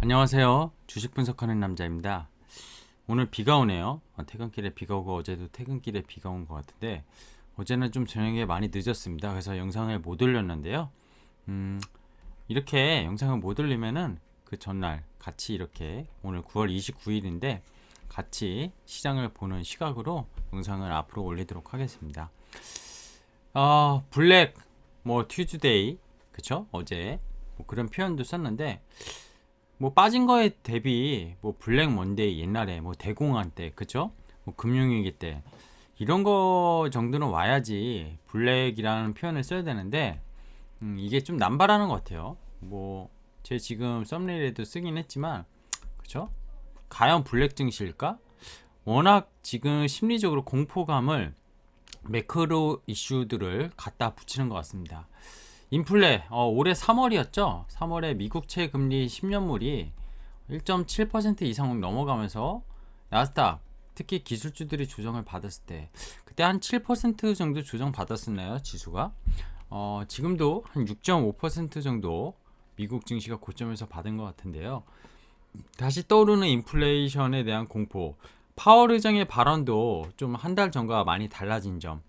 안녕하세요. 주식 분석하는 남자입니다. 오늘 비가 오네요. 퇴근길에 비가 오고 어제도 퇴근길에 비가 온 것 같은데 어제는 좀 저녁에 많이 늦었습니다. 그래서 영상을 못 올렸는데요. 이렇게 영상을 못 올리면은 그 전날 같이 이렇게 오늘 9월 29일인데 같이 시장을 보는 시각으로 영상을 앞으로 올리도록 하겠습니다. 블랙 뭐 튜즈데이 그쵸? 어제 뭐 그런 표현도 썼는데 뭐 빠진 거에 대비 뭐 블랙 먼데이 옛날에 뭐 대공황 때 그쵸? 뭐 금융위기 때 이런 거 정도는 와야지 블랙이라는 표현을 써야 되는데 이게 좀 남발하는 것 같아요. 뭐 제 지금 썸네일에도 쓰긴 했지만 그쵸? 과연 블랙 증시일까? 워낙 지금 심리적으로 공포감을 매크로 이슈들을 갖다 붙이는 것 같습니다. 인플레 올해 3월이었죠. 3월에 미국채 금리 10년물이 1.7% 이상 넘어가면서 나스닥 특히 기술주들이 조정을 받았을 때 그때 한 7% 정도 조정 받았었나요 지수가. 지금도 한 6.5% 정도 미국 증시가 고점에서 받은 것 같은데요. 다시 떠오르는 인플레이션에 대한 공포, 파월 의장의 발언도 좀 한 달 전과 많이 달라진 점,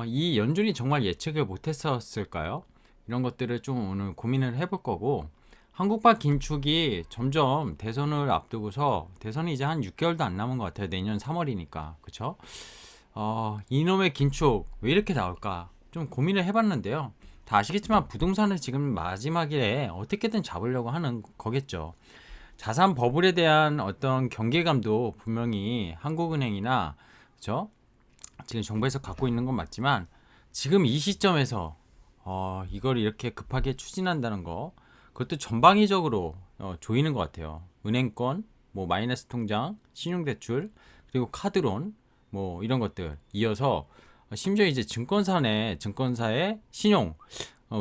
이 연준이 정말 예측을 못했었을까요? 이런 것들을 좀 오늘 고민을 해볼 거고, 한국발 긴축이 점점 대선을 앞두고서 대선이 이제 한 6개월도 안 남은 것 같아요. 내년 3월이니까 그쵸? 이놈의 긴축 왜 이렇게 나올까? 좀 고민을 해봤는데요. 다 아시겠지만 부동산을 지금 마지막에 어떻게든 잡으려고 하는 거겠죠. 자산 버블에 대한 어떤 경계감도 분명히 한국은행이나 그죠? 지금 정부에서 갖고 있는 건 맞지만 지금 이 시점에서 이걸 이렇게 급하게 추진한다는 거 그것도 전방위적으로 조이는 것 같아요. 은행권, 뭐 마이너스 통장, 신용대출 그리고 카드론 뭐 이런 것들 이어서 심지어 이제 증권사의 신용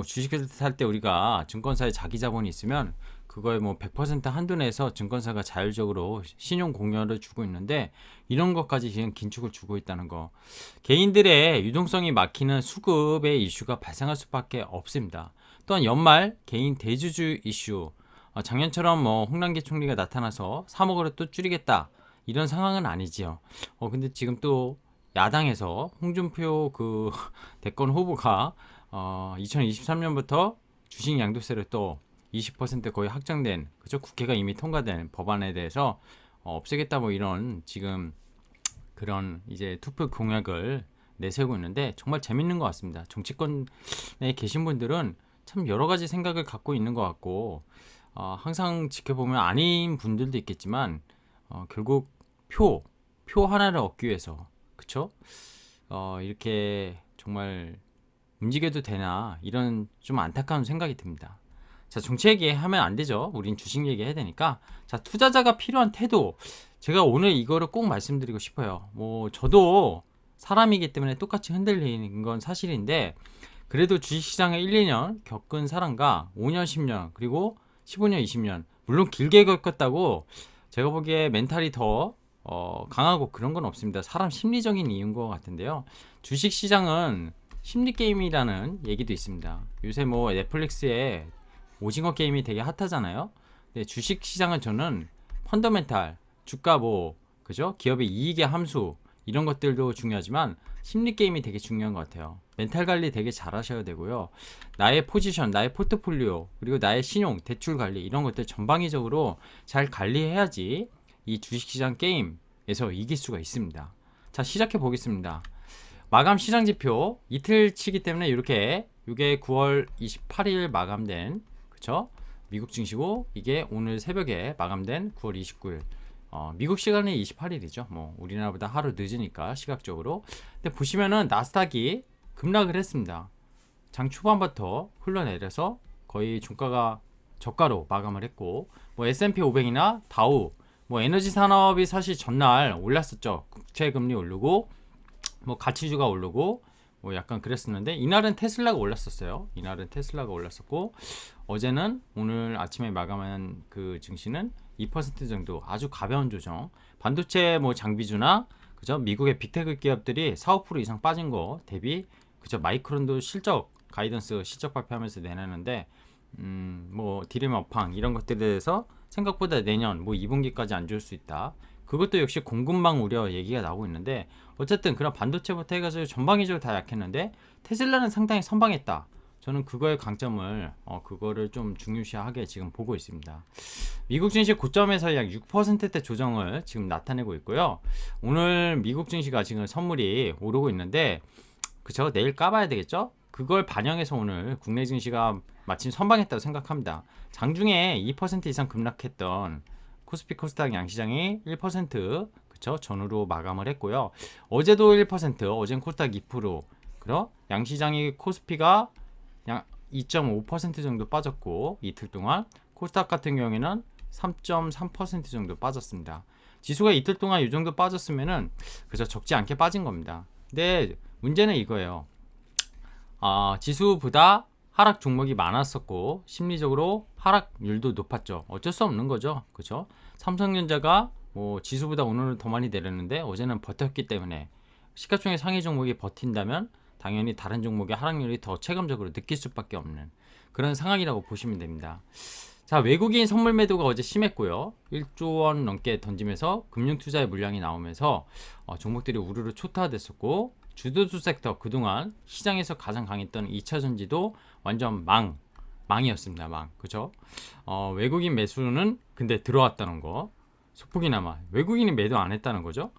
주식을 살 때 우리가 증권사에 자기 자본이 있으면 그거에 뭐 100% 한도 내서 증권사가 자율적으로 신용 공여를 주고 있는데 이런 것까지 지금 긴축을 주고 있다는 거. 개인들의 유동성이 막히는 수급의 이슈가 발생할 수밖에 없습니다. 또한 연말 개인 대주주 이슈. 작년처럼 뭐 홍남기 총리가 나타나서 3억으로 또 줄이겠다. 이런 상황은 아니지요. 근데 지금 또 야당에서 홍준표 그 대권 후보가 2023년부터 주식 양도세를 또 20% 거의 확정된 그죠? 국회가 이미 통과된 법안에 대해서 없애겠다 뭐 이런 지금 그런 이제 투표 공약을 내세우고 있는데 정말 재밌는 것 같습니다. 정치권에 계신 분들은 참 여러 가지 생각을 갖고 있는 것 같고 항상 지켜보면 아닌 분들도 있겠지만 결국 표 하나를 얻기 위해서 그쵸? 이렇게 정말 움직여도 되나 이런 좀 안타까운 생각이 듭니다. 자, 정치 얘기하면 안 되죠. 우린 주식 얘기해야 되니까. 자, 투자자가 필요한 태도. 제가 오늘 이거를 꼭 말씀드리고 싶어요. 뭐 저도 사람이기 때문에 똑같이 흔들리는 건 사실인데 그래도 주식시장에 1, 2년 겪은 사람과 5년, 10년 그리고 15년, 20년 물론 길게 겪었다고 제가 보기에 멘탈이 더 강하고 그런 건 없습니다. 사람 심리적인 이유인 것 같은데요. 주식시장은 심리게임이라는 얘기도 있습니다. 요새 뭐 넷플릭스에 오징어 게임이 되게 핫하잖아요. 근데 주식시장은 저는 펀더멘탈, 주가 뭐 그죠? 기업의 이익의 함수 이런 것들도 중요하지만 심리 게임이 되게 중요한 것 같아요. 멘탈 관리 되게 잘 하셔야 되고요. 나의 포지션, 나의 포트폴리오, 그리고 나의 신용, 대출 관리 이런 것들 전방위적으로 잘 관리해야지 이 주식시장 게임에서 이길 수가 있습니다. 자, 시작해 보겠습니다. 마감 시장 지표 이틀치기 때문에 이렇게 이게 9월 28일 마감된 그쵸? 미국 증시고 이게 오늘 새벽에 마감된 9월 29일. 미국 시간이 28일이죠. 뭐 우리나라보다 하루 늦으니까 시각적으로. 근데 보시면은 나스닥이 급락을 했습니다. 장 초반부터 흘러내려서 거의 종가가 저가로 마감을 했고 뭐 S&P 500이나 다우 뭐 에너지 산업이 사실 전날 올랐었죠. 국채 금리 오르고 뭐 가치주가 오르고 뭐 약간 그랬었는데 이날은 테슬라가 올랐었어요. 이날은 테슬라가 올랐었고 어제는 오늘 아침에 마감한 그 증시는 2% 정도 아주 가벼운 조정. 반도체 뭐 장비주나 그죠? 미국의 빅테크 기업들이 4, 5% 이상 빠진 거 대비 그죠? 마이크론도 실적 가이던스 실적 발표하면서 내놨는데 뭐 디램 업황 이런 것들에 대해서 생각보다 내년 뭐 2분기까지 안 좋을 수 있다. 그것도 역시 공급망 우려 얘기가 나오고 있는데 어쨌든 그런 반도체부터 해가지고 전방위적으로 다 약했는데 테슬라는 상당히 선방했다. 저는 그거의 강점을 그거를 좀 중요시하게 지금 보고 있습니다. 미국 증시 고점에서 약 6%대 조정을 지금 나타내고 있고요. 오늘 미국 증시가 지금 선물이 오르고 있는데 그쵸? 내일 까봐야 되겠죠? 그걸 반영해서 오늘 국내 증시가 마침 선방했다고 생각합니다. 장중에 2% 이상 급락했던 코스피 코스닥 양시장이 1% 그쵸? 전후로 마감을 했고요. 어제도 1%, 어젠 코스닥 2%, 그럼 양시장이 코스피가 약 2.5% 정도 빠졌고 이틀 동안 코스닥 같은 경우에는 3.3% 정도 빠졌습니다. 지수가 이틀 동안 이 정도 빠졌으면은 그저 적지 않게 빠진 겁니다. 근데 문제는 이거예요. 지수보다 하락 종목이 많았었고 심리적으로 하락률도 높았죠. 어쩔 수 없는 거죠. 그죠? 삼성전자가 뭐 지수보다 오늘은 더 많이 내렸는데 어제는 버텼기 때문에 시가총액 상위 종목이 버틴다면 당연히 다른 종목의 하락률이 더 체감적으로 느낄 수밖에 없는 그런 상황이라고 보시면 됩니다. 자, 외국인 선물 매도가 어제 심했고요. 1조 원 넘게 던지면서 금융 투자의 물량이 나오면서 종목들이 우르르 초토화됐었고 주도주 섹터 그동안 시장에서 가장 강했던 2차 전지도 완전 망이었습니다. 그죠? 외국인 매수는 근데 들어왔다는 거 소폭이나마 외국인이 매도 안 했다는 거죠.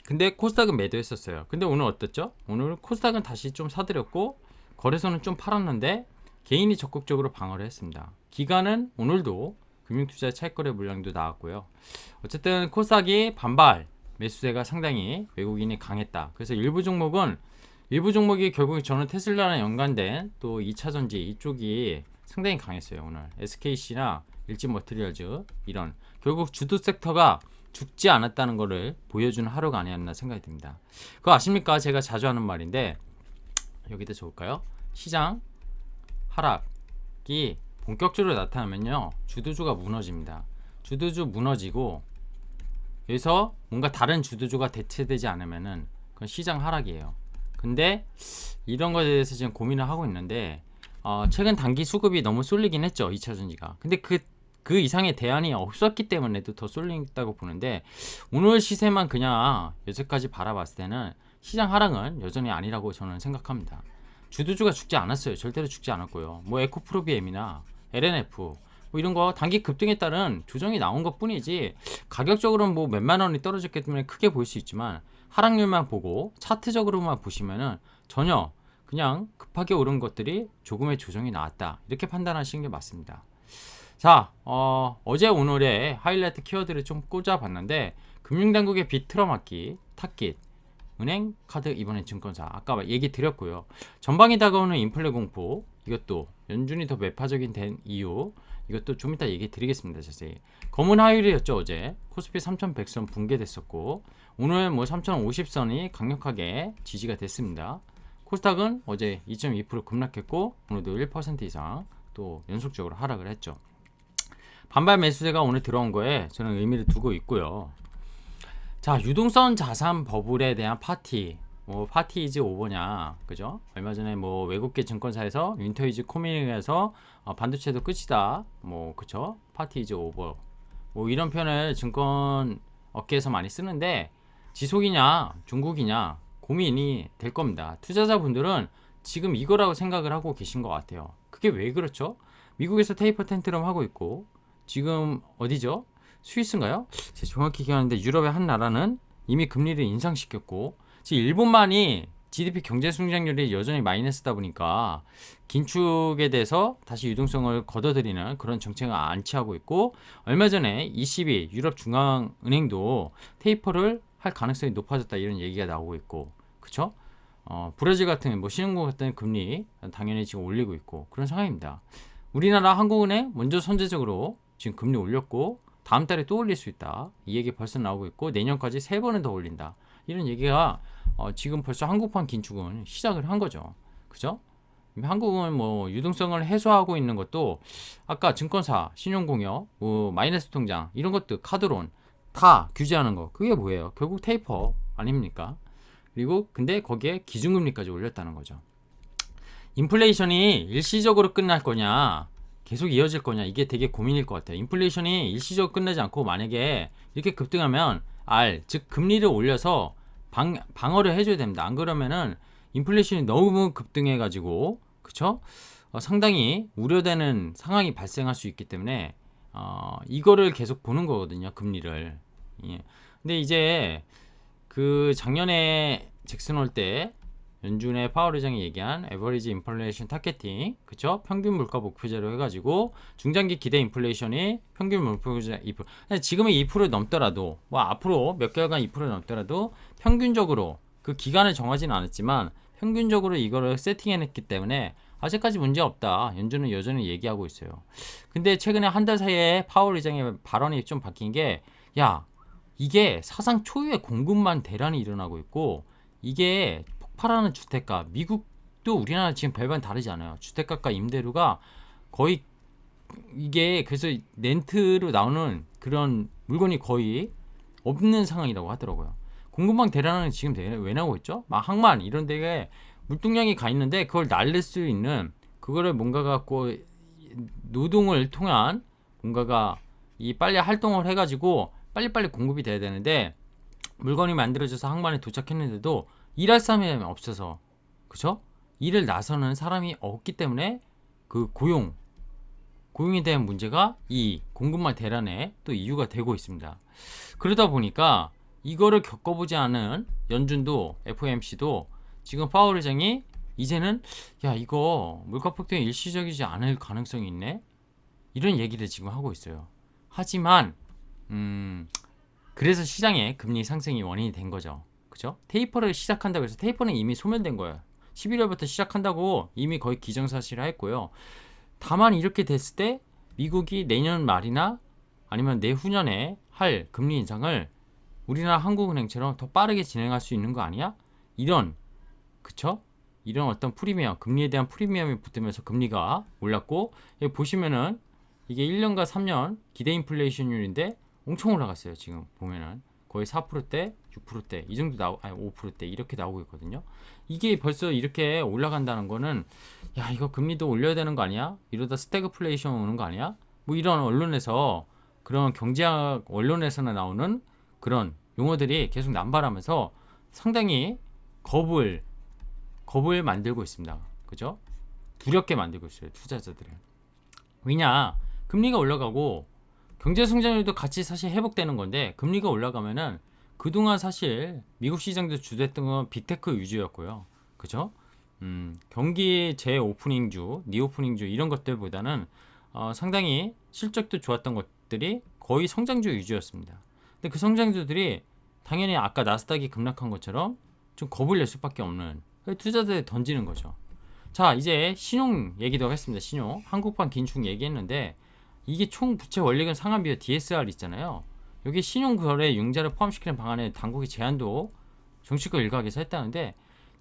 근데 코스닥은 매도했었어요. 근데 오늘 어땠죠? 오늘 코스닥은 다시 좀 사들였고 거래소는 좀 팔았는데 개인이 적극적으로 방어를 했습니다. 기관은 오늘도 금융투자의 차익거래 물량도 나왔고요. 어쨌든 코스닥이 반발 매수세가 상당히 외국인이 강했다. 그래서 일부 종목이 결국 저는 테슬라랑 연관된 또 2차전지 이쪽이 상당히 강했어요. 오늘 SKC나 일진머티리얼즈 이런 결국 주도 섹터가 죽지 않았다는 것을 보여주는 하루가 아니었나 생각이 듭니다. 그거 아십니까? 제가 자주 하는 말인데 여기다 적을까요? 시장 하락이 본격적으로 나타나면요 주도주가 무너집니다. 주도주 무너지고 여기서 뭔가 다른 주도주가 대체되지 않으면은 그건 시장 하락이에요. 근데 이런 것에 대해서 지금 고민을 하고 있는데 최근 단기 수급이 너무 쏠리긴 했죠 2차전지가. 근데 그 이상의 대안이 없었기 때문에도 더 쏠린다고 보는데 오늘 시세만 그냥 여기까지 바라봤을 때는 시장 하락은 여전히 아니라고 저는 생각합니다. 주도주가 죽지 않았어요. 절대로 죽지 않았고요. 뭐 에코프로비엠이나 LNF 뭐 이런 거 단기 급등에 따른 조정이 나온 것 뿐이지 가격적으로는 뭐 몇만 원이 떨어졌기 때문에 크게 보일 수 있지만 하락률만 보고 차트적으로만 보시면은 전혀 그냥 급하게 오른 것들이 조금의 조정이 나왔다 이렇게 판단하시는 게 맞습니다. 자, 어제 오늘의 하이라이트 키워드를 좀 꽂아봤는데 금융당국의 빚 틀어막기, 타깃, 은행, 카드, 이번엔 증권사 아까 얘기 드렸고요. 전방에 다가오는 인플레 공포 이것도 연준이 더 매파적인 된 이유 이것도 좀 이따 얘기 드리겠습니다. 자세히 검은 하율이었죠. 어제 코스피 3100선 붕괴됐었고 오늘 뭐 3050선이 강력하게 지지가 됐습니다. 코스닥은 어제 2.2% 급락했고 오늘도 1% 이상 또 연속적으로 하락을 했죠. 반발 매수세가 오늘 들어온 거에 저는 의미를 두고 있고요. 자, 유동성 자산 버블에 대한 파티, 뭐 파티 이즈 오버냐, 그죠? 얼마 전에 뭐 외국계 증권사에서 윈터 이즈 코밍에서 반도체도 끝이다, 뭐 그죠? 파티 이즈 오버, 뭐 이런 표현을 증권 업계에서 많이 쓰는데 지속이냐, 중국이냐 고민이 될 겁니다. 투자자분들은 지금 이거라고 생각을 하고 계신 것 같아요. 그게 왜 그렇죠? 미국에서 테이퍼 텐트럼 하고 있고 지금 어디죠? 스위스인가요? 제가 정확히 기억하는데 유럽의 한 나라는 이미 금리를 인상시켰고 지금 일본만이 GDP 경제 성장률이 여전히 마이너스다 보니까 긴축에 대해서 다시 유동성을 걷어들이는 그런 정책을 안 취하고 있고 얼마 전에 ECB 유럽 중앙은행도 테이퍼를 할 가능성이 높아졌다 이런 얘기가 나오고 있고 그쵸? 브라질 같은 뭐 신흥국 같은 금리 당연히 지금 올리고 있고 그런 상황입니다. 우리나라 한국은행 먼저 선제적으로 지금 금리 올렸고 다음 달에 또 올릴 수 있다. 이 얘기 벌써 나오고 있고 내년까지 3번은 더 올린다. 이런 얘기가 지금 벌써 한국판 긴축은 시작을 한 거죠. 그죠? 한국은 뭐 유동성을 해소하고 있는 것도 아까 증권사, 신용공여, 뭐 마이너스 통장 이런 것들 카드론 다 규제하는 거 그게 뭐예요? 결국 테이퍼 아닙니까? 그리고 근데 거기에 기준금리까지 올렸다는 거죠. 인플레이션이 일시적으로 끝날 거냐 계속 이어질 거냐, 이게 되게 고민일 것 같아요. 인플레이션이 일시적으로 끝나지 않고 만약에 이렇게 급등하면 즉 금리를 올려서 방어를 해줘야 됩니다. 안 그러면은 인플레이션이 너무 급등해 가지고, 그쵸? 상당히 우려되는 상황이 발생할 수 있기 때문에 이거를 계속 보는 거거든요, 금리를. 예. 근데 이제 그 작년에 잭슨 홀 때 연준의 파월 의장이 얘기한 에버리지 인플레이션 타겟팅, 그쵸? 평균 물가 목표제로 해가지고 중장기 기대 인플레이션이 평균 목표제 2%, 지금은 2% 넘더라도, 뭐 앞으로 몇 개월간 2% 넘더라도 평균적으로, 그 기간을 정하지는 않았지만 평균적으로 이거를 세팅해냈기 때문에 아직까지 문제 없다, 연준은 여전히 얘기하고 있어요. 근데 최근에 한 달 사이에 파월 의장의 발언이 좀 바뀐 게, 야, 이게 사상 초유의 공급만 대란이 일어나고 있고, 이게 폭발하는 주택가, 미국도 우리나라 지금 별반 다르지 않아요. 주택가가 임대료가 거의, 이게 그래서 렌트로 나오는 그런 물건이 거의 없는 상황이라고 하더라고요. 공급망 대란은 지금 왜 나오고 있죠? 막 항만 이런 데에 물동량이 가 있는데 그걸 날릴 수 있는, 그거를 뭔가 갖고 노동을 통한 뭔가가 이 빨리 활동을 해가지고 빨리빨리 공급이 돼야 되는데, 물건이 만들어져서 항만에 도착했는데도 일할 사람이 없어서, 그쵸? 일을 나서는 사람이 없기 때문에 그 고용에 대한 문제가 이 공급망 대란에 또 이유가 되고 있습니다. 그러다 보니까 이거를 겪어보지 않은 연준도, FOMC도 지금 파월 의장이 이제는, 야, 이거 물가 폭등이 일시적이지 않을 가능성이 있네, 이런 얘기를 지금 하고 있어요. 하지만 그래서 시장의 금리 상승이 원인이 된 거죠. 그죠? 테이퍼를 시작한다고 해서, 테이퍼는 이미 소멸된 거예요. 11월부터 시작한다고 이미 거의 기정사실화했고요. 다만 이렇게 됐을 때 미국이 내년 말이나 아니면 내후년에 할 금리 인상을 우리나라 한국은행처럼 더 빠르게 진행할 수 있는 거 아니야? 이런, 그쵸? 이런 어떤 프리미엄, 금리에 대한 프리미엄이 붙으면서 금리가 올랐고, 여기 보시면은 이게 1년과 3년 기대 인플레이션율인데 엄청 올라갔어요. 지금 보면은 거의 4%대, 6%대 이 정도 아니 5%대 이렇게 나오고 있거든요. 이게 벌써 이렇게 올라간다는 거는, 야, 이거 금리도 올려야 되는 거 아니야? 이러다 스태그플레이션 오는 거 아니야? 뭐 이런 언론에서, 그런 경제학 언론에서나 나오는 그런 용어들이 계속 남발하면서 상당히 겁을 만들고 있습니다. 그죠? 두렵게 만들고 있어요, 투자자들은. 왜냐, 금리가 올라가고 경제 성장률도 같이 사실 회복되는 건데, 금리가 올라가면은 그동안 사실 미국 시장도 주도했던 건 빅테크 위주였고요. 그죠? 경기 재오프닝주, 리오프닝주 이런 것들보다는 상당히 실적도 좋았던 것들이 거의 성장주 위주였습니다. 근데 그 성장주들이 당연히 아까 나스닥이 급락한 것처럼 좀 겁을 낼 수밖에 없는, 투자자들이 던지는 거죠. 자, 이제 신용 얘기도 하겠습니다. 신용, 한국판 긴축 얘기했는데, 이게 총 부채 원리금 상환 비율 DSR 있잖아요. 여기 신용거래 융자를 포함시키는 방안에 당국이 제한도 정치권 일각에서 했다는데,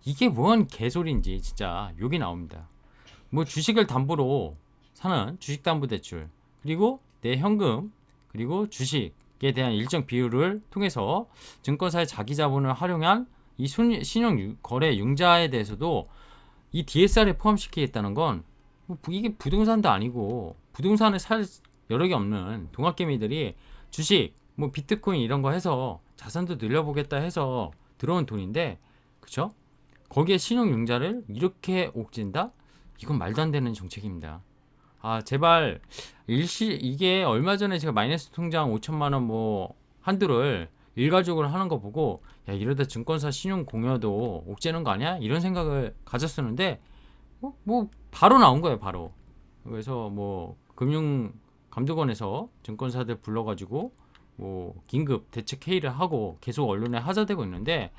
이게 뭔 개소리인지 진짜 욕이 나옵니다. 뭐 주식을 담보로 사는 주식담보대출, 그리고 내 현금, 그리고 주식에 대한 일정 비율을 통해서 증권사의 자기 자본을 활용한 이 신용 거래 융자에 대해서도 이 DSR에 포함시키겠다는 건, 이게 부동산도 아니고, 부동산을 살 여력이 없는 동학개미들이 주식, 뭐 비트코인 이런 거 해서 자산도 늘려보겠다 해서 들어온 돈인데, 그쵸? 거기에 신용융자를 이렇게 옥진다? 이건 말도 안 되는 정책입니다. 제발 이게 얼마 전에 제가 마이너스 통장 5천만 원 뭐 한도를 일괄적으로 하는 거 보고, 야, 이러다 증권사 신용 공여도 옥죄는 거 아니야? 이런 생각을 가졌었는데, 뭐 바로 나온 거예요, 바로. 그래서 뭐 금융감독원에서 증권사들 불러가지고 뭐 긴급 대책 회의를 하고 계속 언론에 하자되고 있는데,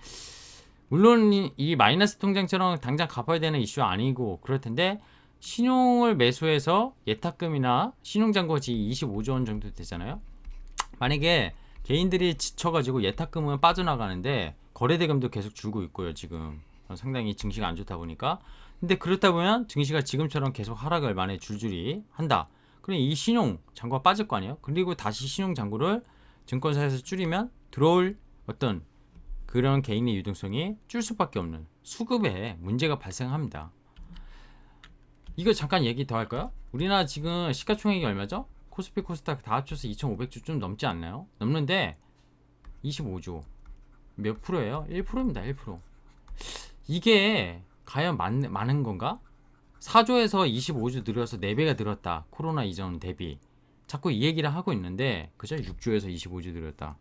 물론 이 마이너스 통장처럼 당장 갚아야 되는 이슈 아니고 그럴 텐데, 신용을 매수해서 예탁금이나 신용잔고지 25조 원 정도 되잖아요. 만약에 개인들이 지쳐가지고 예탁금은 빠져나가는데 거래대금도 계속 줄고 있고요, 지금 상당히 증시가 안 좋다 보니까. 근데 그렇다 보면 증시가 지금처럼 계속 하락을 만에 줄줄이 한다. 그럼 이 신용 잔고가 빠질 거 아니에요. 그리고 다시 신용 잔고를 증권사에서 줄이면 들어올 어떤 그런 개인의 유동성이 줄 수밖에 없는 수급에 문제가 발생합니다. 이거 잠깐 얘기 더 할까요? 우리나라 지금 시가총액이 얼마죠? 코스피 코스닥 다 합쳐서 2,500주 좀 넘지 않나요? 넘는데 25조 몇 프로예요? 1%입니다. 1%. 이게 과연 많은 건가? 4조에서 25조 늘어서 4배가 늘었다. 코로나 이전 대비. 자꾸 이 얘기를 하고 있는데 그죠? 6조에서 25조 늘었다.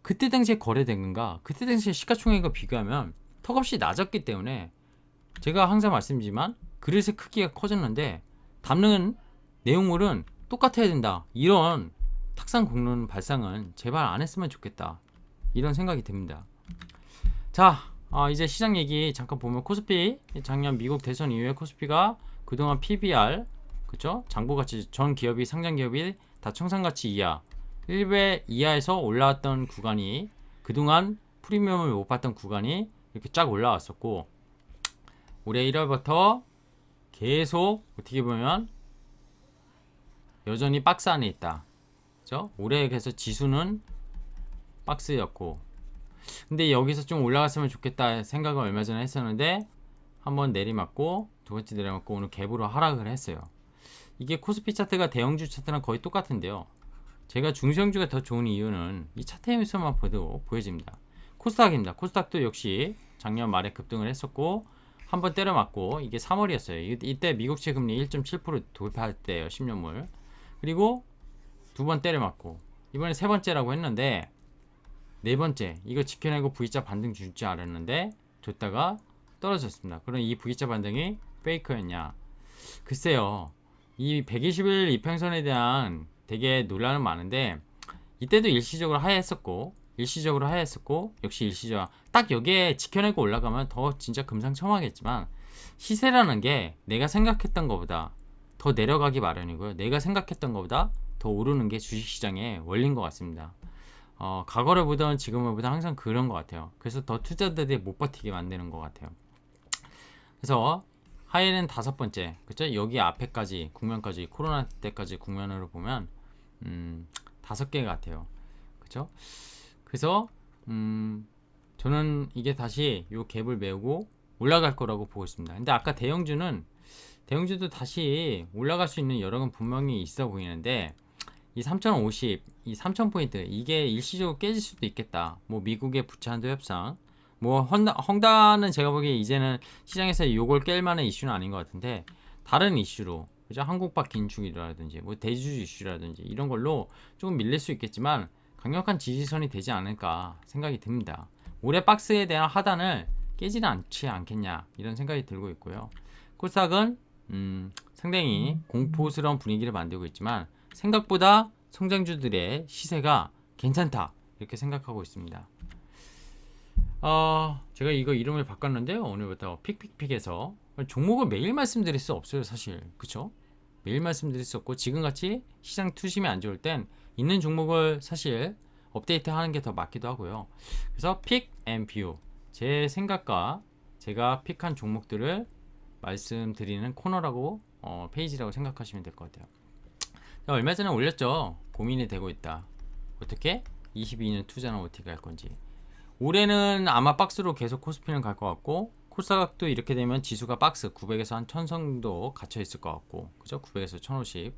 그때 당시에 거래된 건가? 그때 당시에 시가총액과 비교하면 턱없이 낮았기 때문에 제가 항상 말씀드리지만 그릇의 크기가 커졌는데 담는 내용물은 똑같아야 된다. 이런 탁상 공론 발상은 제발 안 했으면 좋겠다. 이런 생각이 듭니다. 자, 이제 시장 얘기 잠깐 보면 코스피 작년 미국 대선 이후에 코스피가 그동안 PBR 그쵸? 장부가치 전 기업이 상장 기업이 다 청산가치 이하 1배 이하에서 올라왔던 구간이 그동안 프리미엄을 못 받던 구간이 이렇게 쫙 올라왔었고 올해 1월부터 계속 어떻게 보면 여전히 박스 안에 있다. 그죠? 올해 그래서 지수는 박스였고 근데 여기서 좀 올라갔으면 좋겠다 생각을 얼마 전에 했었는데 한번 내리맞고 두 번째 내리맞고 오늘 갭으로 하락을 했어요. 이게 코스피 차트가 대형주 차트랑 거의 똑같은데요. 제가 중소형주가 더 좋은 이유는 이 차트에서만 봐도 보여집니다. 코스닥입니다. 코스닥도 역시 작년 말에 급등을 했었고 한번 때려맞고 이게 3월이었어요. 이때 미국채 금리 1.7% 돌파할 때예요. 10년물. 그리고 두 번 때려맞고 이번에 세 번째라고 했는데 네 번째 이거 지켜내고 V자 반등 줄 줄 알았는데 줬다가 떨어졌습니다. 그럼 이 V자 반등이 페이크였냐? 글쎄요. 이 120일 이평선에 대한 되게 논란은 많은데 이때도 일시적으로 하회했었고 역시 일시적 딱 여기에 지켜내고 올라가면 더 진짜 금상첨화겠지만 시세라는 게 내가 생각했던 것보다 더 내려가기 마련이고요. 내가 생각했던 것보다 더 오르는 게 주식시장의 원리인 것 같습니다. 과거를 보던 지금을 보다 항상 그런 것 같아요. 그래서 더 투자자들이 못 버티게 만드는 것 같아요. 그래서 하이는 다섯 번째, 그죠? 여기 앞에까지 국면까지 코로나 때까지 국면으로 보면 다섯 개 같아요. 그죠? 그래서 저는 이게 다시 요 갭을 메우고 올라갈 거라고 보고 있습니다. 근데 아까 대형주도 다시 올라갈 수 있는 여력은 분명히 있어 보이는데 이 3050, 이 3000포인트 이게 일시적으로 깨질 수도 있겠다. 뭐 미국의 부채 한도 협상 뭐 헝다는 제가 보기에 이제는 시장에서 요걸 깰 만한 이슈는 아닌 것 같은데 다른 이슈로 그죠? 한국박 긴축이라든지 뭐 대주주 이슈라든지 이런 걸로 조금 밀릴 수 있겠지만 강력한 지지선이 되지 않을까 생각이 듭니다. 올해 박스에 대한 하단을 깨지는 않지 않겠냐 이런 생각이 들고 있고요. 코스닥은 상당히 공포스러운 분위기를 만들고 있지만 생각보다 성장주들의 시세가 괜찮다 이렇게 생각하고 있습니다. 제가 이거 이름을 바꿨는데요. 오늘부터 픽픽픽에서 종목을 매일 말씀드릴 수 없어요. 사실 그쵸? 매일 말씀드릴 수 없고 지금같이 시장 투심이 안 좋을 땐 있는 종목을 사실 업데이트 하는 게 더 맞기도 하고요. 그래서 픽 앤 뷰 제 생각과 제가 픽한 종목들을 말씀드리는 코너라고 페이지라고 생각하시면 될 것 같아요. 얼마 전에 올렸죠. 고민이 되고 있다. 어떻게? 22년 투자는 어떻게 할 건지. 올해는 아마 박스로 계속 코스피는 갈 것 같고 코스닥도 이렇게 되면 지수가 박스 900에서 한 1000 정도 갇혀 있을 것 같고 그죠? 900에서 1050.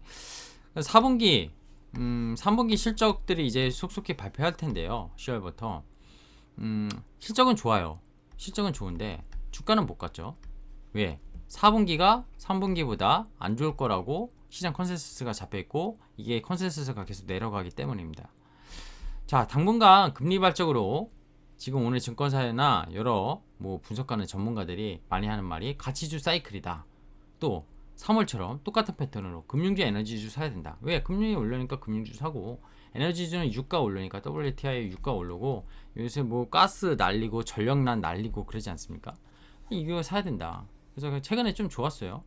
4분기 3분기 실적들이 이제 속속히 발표할 텐데요. 10월부터 실적은 좋아요. 실적은 좋은데 주가는 못 갔죠. 왜? 4분기가 3분기보다 안 좋을 거라고 시장 컨센서스가 잡혀있고 이게 컨센서스가 계속 내려가기 때문입니다. 자, 당분간 금리 발적으로 지금 오늘 증권사나 여러 뭐 분석하는 전문가들이 많이 하는 말이 가치주 사이클이다. 또 3월처럼 똑같은 패턴으로 금융주 에너지주 사야 된다. 왜? 금융이 올르니까 금융주 사고 에너지주는 유가 오르니까 WTI 유가 오르고 요새 뭐 가스 날리고 전력난 날리고 그러지 않습니까? 이거 사야 된다. 그래서 최근에 좀 좋았어요.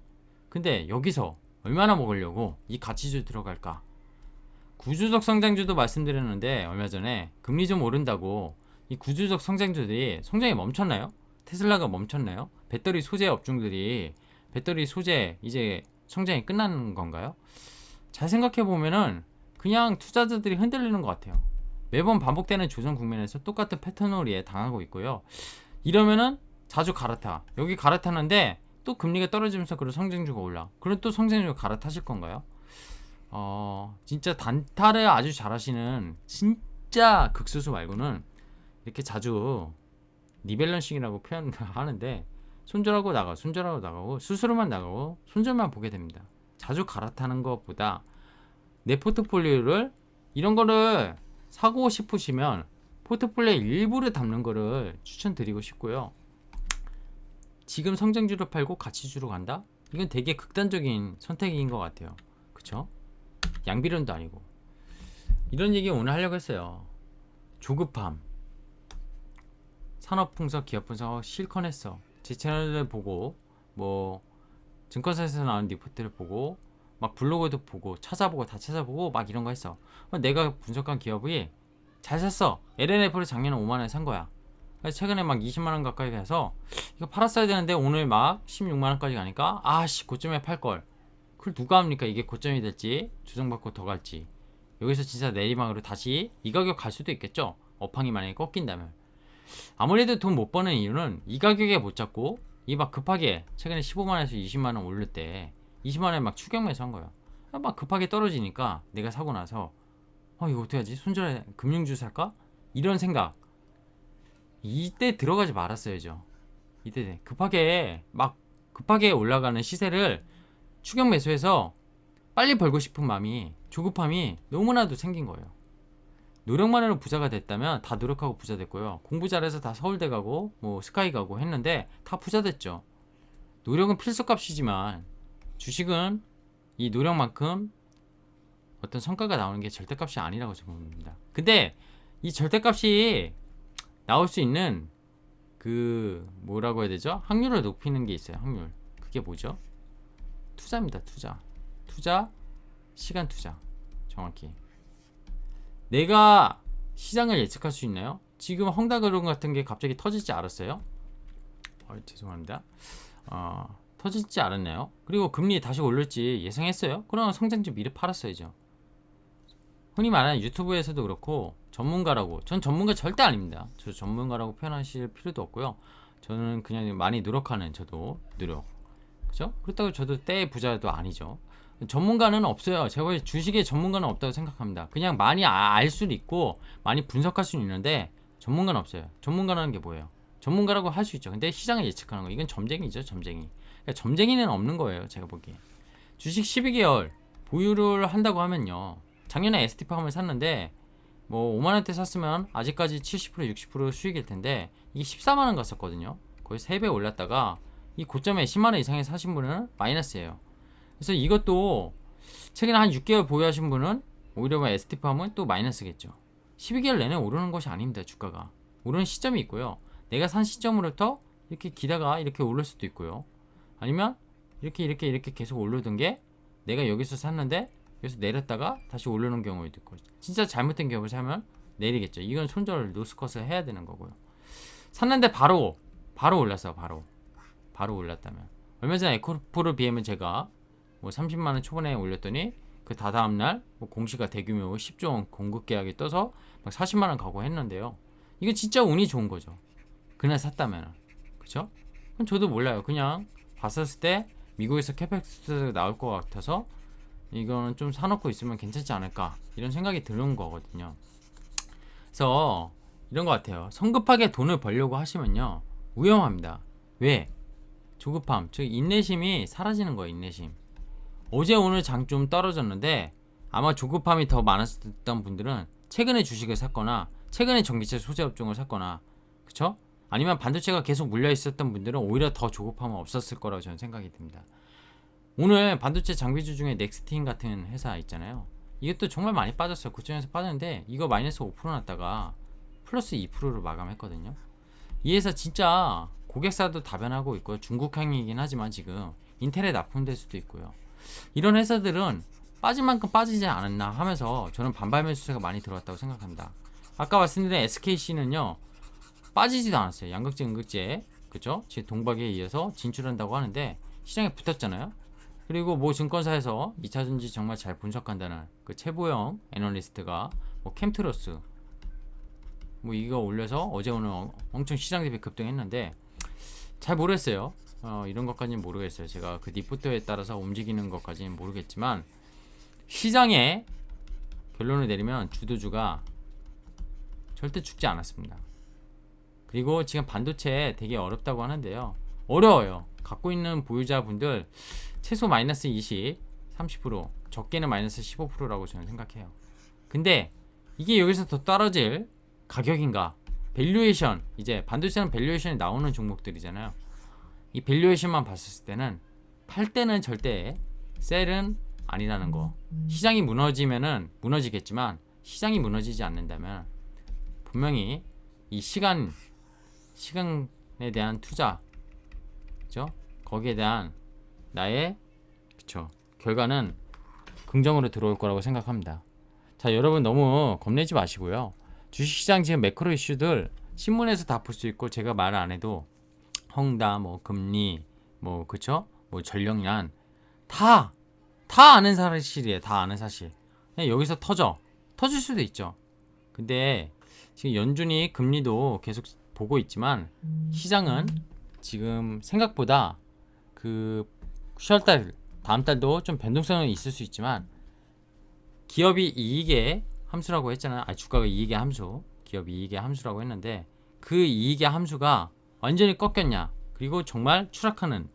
근데 여기서 얼마나 먹으려고 이 가치주 들어갈까? 구주적 성장주도 말씀드렸는데 얼마 전에 금리 좀 오른다고 이 구주적 성장주들이 성장이 멈췄나요? 테슬라가 멈췄나요? 배터리 소재 업종들이 배터리 소재 이제 성장이 끝나는 건가요? 잘 생각해 보면은 그냥 투자자들이 흔들리는 것 같아요. 매번 반복되는 조정 국면에서 똑같은 패턴놀이에 당하고 있고요. 이러면은 자주 갈아타. 여기 갈아타는데 또 금리가 떨어지면서 그런 성장주가 올라. 그럼 또 성장주가 갈아타실 건가요? 진짜 단타를 아주 잘하시는 진짜 극소수 말고는 이렇게 자주 리밸런싱이라고 표현하는데 손절하고 나가고 손절하고 나가고 수수료만 나가고 손절만 보게 됩니다. 자주 갈아타는 것보다 내 포트폴리오를 이런 거를 사고 싶으시면 포트폴리오에 일부를 담는 거를 추천드리고 싶고요. 지금 성장주로 팔고 가치주로 간다? 이건 되게 극단적인 선택인 것 같아요. 그쵸? 양비론도 아니고. 이런 얘기 오늘 하려고 했어요. 조급함. 산업분석, 기업분석 실컷 했어. 제 채널을 보고 뭐 증권사에서 나온 리포트를 보고 막 블로그도 보고 찾아보고 다 찾아보고 막 이런 거 했어. 내가 분석한 기업이 잘 샀어. LNF를 작년에 5만원에 산 거야. 최근에 막 20만원 가까이 가서 이거 팔았어야 되는데 오늘 막 16만원까지 가니까 아씨 고점에 팔걸. 그걸 누가 합니까? 이게 고점이 될지 조정받고 더 갈지. 여기서 진짜 내리막으로 다시 이 가격 갈 수도 있겠죠. 업황이 만약에 꺾인다면. 아무래도 돈 못 버는 이유는 이 가격에 못 잡고 이 막 급하게 최근에 15만원에서 20만원 올릴 때 20만원에 막 추격 매수한 거야. 막 급하게 떨어지니까 내가 사고 나서 이거 어떻게 하지? 손절해 금융주 살까? 이런 생각. 이때 들어가지 말았어야죠. 이때 급하게 올라가는 시세를 추격 매수해서 빨리 벌고 싶은 마음이 조급함이 너무나도 생긴 거예요. 노력만으로 부자가 됐다면 다 노력하고 부자 됐고요. 공부 잘해서 다 서울대 가고 뭐 스카이 가고 했는데 다 부자 됐죠. 노력은 필수값이지만 주식은 이 노력만큼 어떤 성과가 나오는 게 절대값이 아니라고 저는 봅니다. 근데 이 절대값이 나올 수 있는 그 뭐라고 해야 되죠? 확률을 높이는 게 있어요. 확률. 그게 뭐죠? 투자입니다. 투자, 시간 투자. 정확히. 내가 시장을 예측할 수 있나요? 지금 헝다그론 같은 게 갑자기 터질지 알았어요? 죄송합니다. 터질지 알았나요? 그리고 금리 다시 올릴지 예상했어요? 그럼 성장주 미리 팔았어야죠. 흔히 말하는 유튜브에서도 그렇고 전문가라고, 전 전문가 절대 아닙니다. 저 전문가라고 표현하실 필요도 없고요. 저는 그냥 많이 노력하는 저도 노력. 그죠? 그렇다고 저도 때의 부자도 아니죠. 전문가는 없어요. 제가 주식에 전문가는 없다고 생각합니다. 그냥 많이 알 수는 있고 많이 분석할 수는 있는데 전문가는 없어요. 전문가라는 게 뭐예요? 전문가라고 할 수 있죠. 근데 시장을 예측하는 거 이건 점쟁이죠. 점쟁이. 그러니까 점쟁이는 없는 거예요. 제가 보기에. 주식 12개월 보유를 한다고 하면요. 작년에 ST팜을 샀는데 뭐 5만원대 샀으면 아직까지 70% 60% 수익일 텐데 이게 14만원 갔었거든요. 거의 3배 올랐다가 이 고점에 10만원 이상에 사신 분은 마이너스예요. 그래서 이것도 최근에 한 6개월 보유하신 분은 오히려 뭐 ST팜은 또 마이너스겠죠. 12개월 내내 오르는 것이 아닙니다. 주가가 오르는 시점이 있고요. 내가 산 시점으로부터 이렇게 기다가 이렇게 오를 수도 있고요. 아니면 이렇게 계속 오르던 게 내가 여기서 샀는데 여기서 내렸다가 다시 오르는 경우도 있고, 진짜 잘못된 기업을 사면 내리겠죠. 이건 손절 노스컷을 해야 되는 거고요. 샀는데 바로 올랐어요. 바로 올랐다면 얼마 전에 에코프로 BM은 제가 뭐 30만원 초반에 올렸더니 그 다다음날 뭐 공시가 대규모 10조 원 공급 계약이 떠서 막 40만원 가고 했는데요. 이거 진짜 운이 좋은 거죠. 그날 샀다면. 그쵸? 그럼 저도 몰라요. 그냥 봤었을 때 미국에서 캐펙스 나올 것 같아서 이거는 좀 사놓고 있으면 괜찮지 않을까 이런 생각이 드는 거거든요. 그래서 이런 것 같아요. 성급하게 돈을 벌려고 하시면요 위험합니다. 왜? 조급함, 즉 인내심이 사라지는 거예요. 인내심. 어제 오늘 장 좀 떨어졌는데 아마 조급함이 더 많았던 분들은 최근에 주식을 샀거나 최근에 전기차 소재 업종을 샀거나, 그쵸? 아니면 반도체가 계속 물려 있었던 분들은 오히려 더 조급함은 없었을 거라고 저는 생각이 듭니다. 오늘 반도체 장비주 중에 넥스틴 같은 회사 있잖아요. 이것도 정말 많이 빠졌어요. 고점에서 빠졌는데 이거 마이너스 5% 났다가 플러스 2%로 마감했거든요. 이 회사 진짜 고객사도 다변하고 있고요. 중국향이긴 하지만 지금 인텔에 납품될 수도 있고요. 이런 회사들은 빠진 만큼 빠지지 않았나 하면서 저는 반발 매수세가 많이 들어왔다고 생각합니다. 아까 말씀드린 SKC는요 빠지지도 않았어요. 양극재 음극재, 그쵸? 제 동박에 이어서 진출한다고 하는데 시장에 붙었잖아요. 그리고 뭐 증권사에서 2차전지 정말 잘 분석한다는 그 최보영 애널리스트가 뭐 캠트로스 뭐 이거 올려서 어제 오늘 엄청 시장 대비 급등했는데 잘 모르겠어요. 이런 것까지는 모르겠어요. 제가 그 리포터에 따라서 움직이는 것까지는 모르겠지만 시장에 결론을 내리면 주도주가 절대 죽지 않았습니다. 그리고 지금 반도체 되게 어렵다고 하는데요. 어려워요. 갖고 있는 보유자분들 최소 마이너스 20, 30%, 적게는 마이너스 15%라고 저는 생각해요. 근데 이게 여기서 더 떨어질 가격인가? 밸류에이션, 이제 반도체는 밸류에이션이 나오는 종목들이잖아요. 이 밸류에이션만 봤을 때는 팔 때는 절대 셀은 아니라는 거. 시장이 무너지면은 무너지겠지만 시장이 무너지지 않는다면 분명히 이 시간에 대한 투자, 그죠? 거기에 대한 나의 그쵸 결과는 긍정으로 들어올 거라고 생각합니다. 자, 여러분 너무 겁내지 마시고요. 주식시장 지금 매크로 이슈들 신문에서 다 볼 수 있고 제가 말 안 해도 헝다, 뭐 금리, 뭐 그쵸? 뭐 전력난 다 아는 사실이에요. 다 아는 사실. 그냥 여기서 터질 수도 있죠. 근데 지금 연준이 금리도 계속 보고 있지만 시장은 지금 생각보다 그 10월달 다음 달도 좀 변동성은 있을 수 있지만 기업이 이익의 함수라고 했잖아요. 주가가 이익의 함수, 기업이 이익의 함수라고 했는데 그 이익의 함수가 완전히 꺾였냐? 그리고 정말 추락하는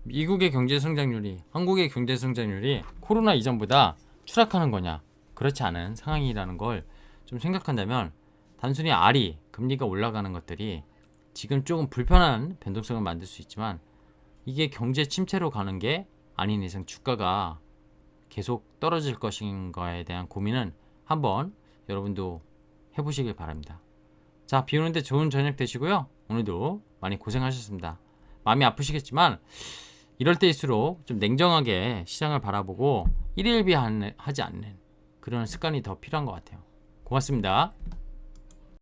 미국의 경제 성장률이, 한국의 경제 성장률이 코로나 이전보다 추락하는 거냐? 그렇지 않은 상황이라는 걸 좀 생각한다면 단순히 R이 금리가 올라가는 것들이 지금 조금 불편한 변동성을 만들 수 있지만 이게 경제 침체로 가는 게 아닌 이상 주가가 계속 떨어질 것인가에 대한 고민은 한번 여러분도 해보시길 바랍니다. 자, 비 오는데 좋은 저녁 되시고요. 오늘도 많이 고생하셨습니다. 마음이 아프시겠지만 이럴 때일수록 좀 냉정하게 시장을 바라보고 일일비하지 않는 그런 습관이 더 필요한 것 같아요. 고맙습니다.